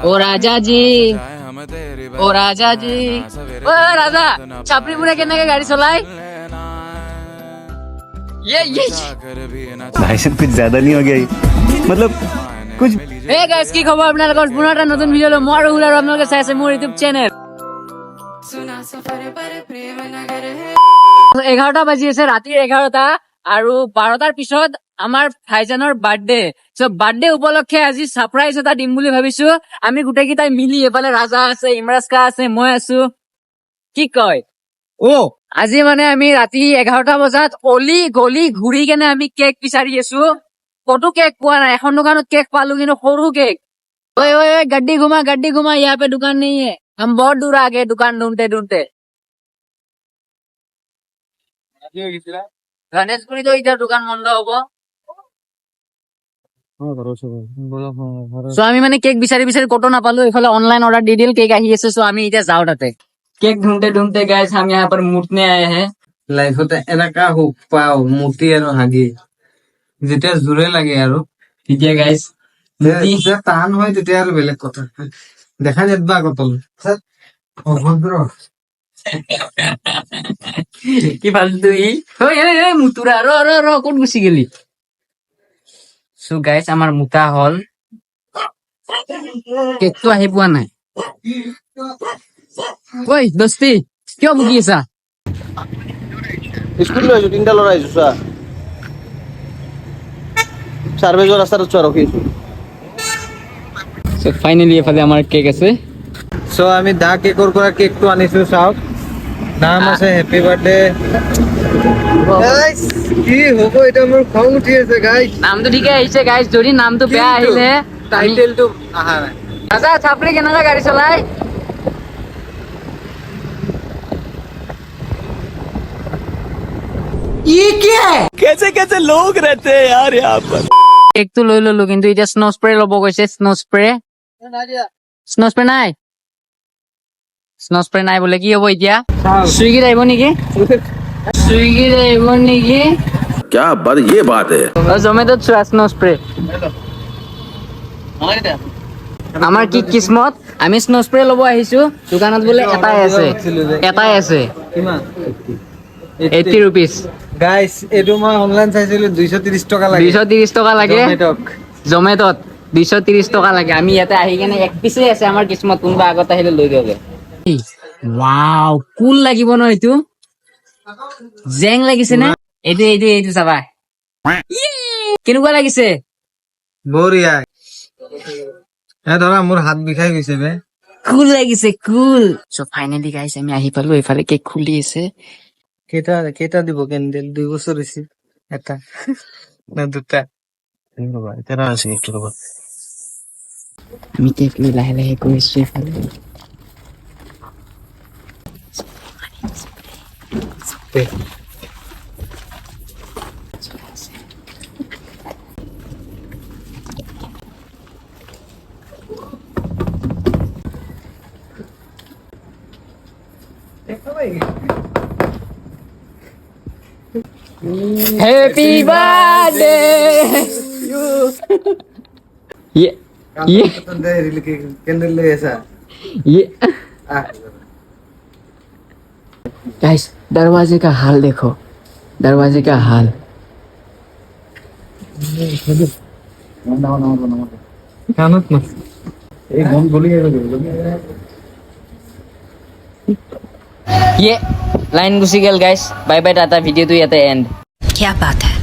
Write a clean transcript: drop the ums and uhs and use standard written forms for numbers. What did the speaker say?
ओ राजा जी, ओ राजा जी, ओ राजा छापरीपुरे केनेके गाड़ी चलाए ये भाई साहब कुछ ज्यादा नहीं हो गया ये? मतलब कुछ হে গাইস কি খবৰ আপোনালোকৰ পুনৰ এটা নতুন ভিডিঅ' লৈ মই ৰাহুল আৰু আপোনালোকে চাই আছে মোৰ ইউটিউব চেনেল 11টা বাজি আছে ৰাতিৰ 11টা আৰু 12টাৰ পিছত আমাৰ ভাইজানৰ বাৰ্থডে বাৰ্থডে উপলক্ষে আজি সাৰপ্ৰাইজ এটা দিম বুলি ভাবিছো আমি গোটেইকেইটাই মিলি এফালে ৰাজা আছে ইমৰাজকা আছে মই আছো কি কয় আজি মানে আমি ৰাতি 11টা বজাত অলি গলি ঘূৰি কেনে আমি কেক বিচাৰি আছো কতো केक পোৱা নাই এখন দোকানত केक पालू কিন্তু সৰু केक ओए ओए ओए गड्डी घुमा यहाँ पे दुकान नहीं है हम बहुत दूर आ गए दुकान ढूंढते ढूंढते गणेशपुरी तो इधर दुकान बंद होगा আমি মানে কেক বিচাৰি কতো নাপালো এইফালে অনলাइन ऑर्डर দি দিল কেক আহি আছে আমি এতিয়া যাও তাতে केक ढूंढते ढूंढते गाइस हम यहाँ पर मूर्तने आए हैं লাইফতে এনেকা হুক পাও মূৰ্তি আৰু হাগি যেতিয়া জোৰে লাগে আৰু তেতিয়া গাইস যেতিয়া টান হয় তেতিয়া আৰু বেলেগ কথা দেখা নেদবা কতল অভদ্ৰ কি ফালতু ই মুতুৰা ৰ ক'ত গুচি গেলি সো গাইস আমাৰ মুতা হল কেকটো আহি পোৱা নাই ঐ দস্তি কিয় ভুগি আছা স্কুল লৈ আহিছো তিনটা ল'ৰা আহিছো চোৱা সাৰ্ভেজৰ ৰাস্তাত চোৱা ৰখি আছো সো ফাইনালি এফালে আমাৰ কেক আছে সো আমি দা কেকৰ পৰা কেকটো আনিছো চাওক নাম আছে হেপী বাৰ্থডে গাইস কি হ'ব এটা মোৰ খং উঠি আছে গাইস নামটো ঠিকে আহিছে গাইস যদি নামটো বেয়া আহিলে টাইটেলটো আহা নাই আচ্ছা ছাপৰি কেনেকা গাড়ী চলাই कैसे कैसे लोग रहते हैं यार यहाँ पर কেকটো লৈ ললো কিন্তু এতিয়া স্নো স্প্ৰে ল'ব গৈছে স্নো স্প্ৰে নাই স্নো স্প্ৰে নাই বোলে কি হ'ব এতিয়া চুইগিত আহিব নেকি क्या बात ये बात है জমেটত চোৱা স্নো স্প্ৰে আমাৰ কি কিসমত আমি স্নো স্প্ৰে ল'ব আহিছো দোকানত বোলে এটাই আছে কিমান 80 rupees গাইস এইটো মই অনলাইন চাইছিলো 230 টকা লাগে 230 টকা লাগে জমেটক জমেটত 230 টকা লাগে আমি ইয়াতে আহি কেনে এক পিছে আছে আমাৰ কিসমত কোনোবা আগত আহিলে লৈ যাবগে ওয়াও কুল লাগিব ন এইটো জেং লাগিছে নে এইটো চাবা কেনেকুৱা লাগিছে বঢ়িয়া ধৰা মোৰ হাত বিষাই গৈছে বে কুল লাগিছে কুল সো ফাইনালি গাইস আমি আহি পালো এফালে কেক খুলি আছে কেইটা দিব কেন্ডেল 2 বছৰ হৈছে এটা না দুটা तेरा আছে একটু রবা আমি কেক লৈ লাহে লাহে গৈ আছো এফালে Happy birthday ये কেন্ডেল লৈ আছা गाइस दरवाजे का हाल देखो दरवाजे का हाल কানত না এই গম গলি ये लाइन गुसी गेल guys bye bye tata video तो याते एंड क्या बात है